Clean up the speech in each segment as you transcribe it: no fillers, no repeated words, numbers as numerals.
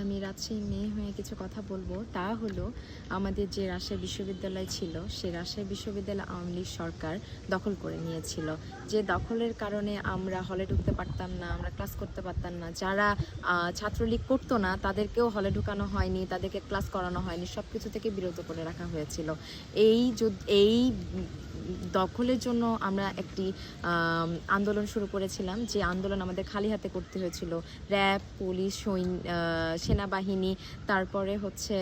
আমি রাজশাহী মেয়ে হয়ে কিছু কথা বলবো। তা হলো, আমাদের যে রাজশাহী বিশ্ববিদ্যালয় ছিল, সে রাজশাহী বিশ্ববিদ্যালয় আওয়ামী লীগ সরকার দখল করে নিয়েছিল। যে দখলের কারণে আমরা হলে ঢুকতে পারতাম না, আমরা ক্লাস করতে পারতাম না। যারা ছাত্রলীগ করতো না তাদেরকেও হলে ঢুকানো হয়নি, তাদেরকে ক্লাস করানো হয়নি, সব কিছু থেকে বিরত করে রাখা হয়েছিল। এই দখলের জন্য আমরা একটি আন্দোলন শুরু করেছিলাম, যে আন্দোলন আমাদের খালি হাতে করতে হয়েছিল। র্যাব, পুলিশ, সেনাবাহিনী, তারপরে হচ্ছে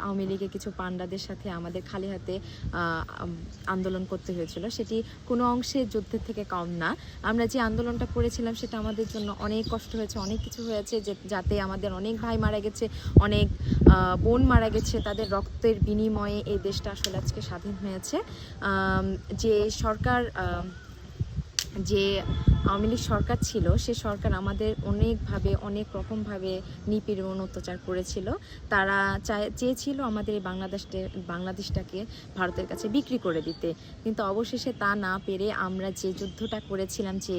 আওয়ামী লীগের কিছু পান্ডাদের সাথে আমাদের খালি হাতে আন্দোলন করতে হয়েছিল। সেটি কোনো অংশে যুদ্ধের থেকে কম না। আমরা যে আন্দোলনটা করেছিলাম সেটা আমাদের জন্য অনেক কষ্ট হয়েছে, অনেক কিছু হয়েছে, যাতে আমাদের অনেক ভাই মারা গেছে, অনেক বোন মারা গেছে। তাদের রক্তের বিনিময়ে এই দেশটা আসলে আজকে স্বাধীন হয়েছে। যে সরকার, যে আওয়ামী লীগ সরকার ছিল, সে সরকার আমাদের অনেকভাবে, অনেক রকমভাবে নিপীড়ন, অত্যাচার করেছিল। তারা চেয়েছিল আমাদের এই বাংলাদেশটাকে ভারতের কাছে বিক্রি করে দিতে, কিন্তু অবশেষে তা না পেরে আমরা যে যুদ্ধটা করেছিলাম, যে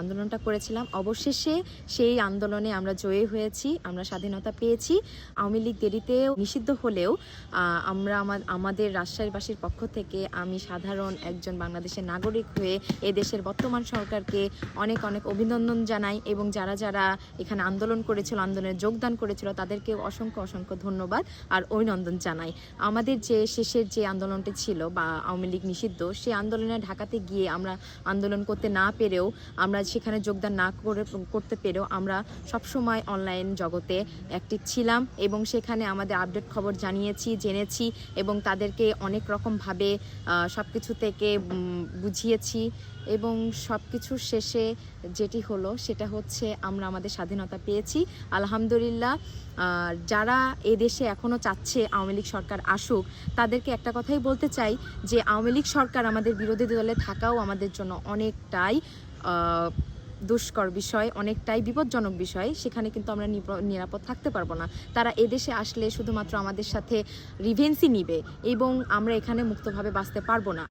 আন্দোলনটা করেছিলাম, অবশেষে সেই আন্দোলনে আমরা জয়ী হয়েছি, আমরা স্বাধীনতা পেয়েছি। আওয়ামী লীগ দেরিতে নিষিদ্ধ হলেও আমরা আমাদের রাজশাহীবাসীর পক্ষ থেকে, আমি সাধারণ একজন বাংলাদেশের নাগরিক হয়ে এ দেশের বর্তমান সরকারকে অনেক অনেক অভিনন্দন জানাই, এবং যারা যারা এখানে আন্দোলন করেছিল, আন্দোলনে যোগদান করেছিল, তাদেরকেও অসংখ্য অসংখ্য ধন্যবাদ আর অভিনন্দন জানাই। আমাদের যে শেষের যে আন্দোলনটি ছিল, বা আওয়ামী লীগ নিষিদ্ধ, সেই আন্দোলনে ঢাকাতে গিয়ে আমরা আন্দোলন করতে না পেরেও, আমরা সেখানে যোগদান না করতে পেরেও, আমরা সবসময় অনলাইন জগতে অ্যাক্টিভ ছিলাম, এবং সেখানে আমাদের আপডেট খবর জেনেছি, এবং তাদেরকে অনেক রকমভাবে সব কিছু থেকে বুঝিয়েছি। এবং সব কিছুর শেষে যেটি হলো সেটা হচ্ছে, আমরা আমাদের স্বাধীনতা পেয়েছি, আলহামদুলিল্লাহ। যারা এদেশে এখনও চাচ্ছে আওয়ামী লীগ সরকার আসুক, তাদেরকে একটা কথাই বলতে চাই, যে আওয়ামী লীগ সরকার আমাদের বিরোধী দলে থাকাও আমাদের জন্য অনেকটাই দুষ্কর বিষয়, অনেকটাই বিপজ্জনক বিষয়। সেখানে কিন্তু আমরা নিরাপদ থাকতে পারবো না। তারা এদেশে আসলে শুধুমাত্র আমাদের সাথে রিভেন্সই নিবে, এবং আমরা এখানে মুক্তভাবে বাঁচতে পারবো না।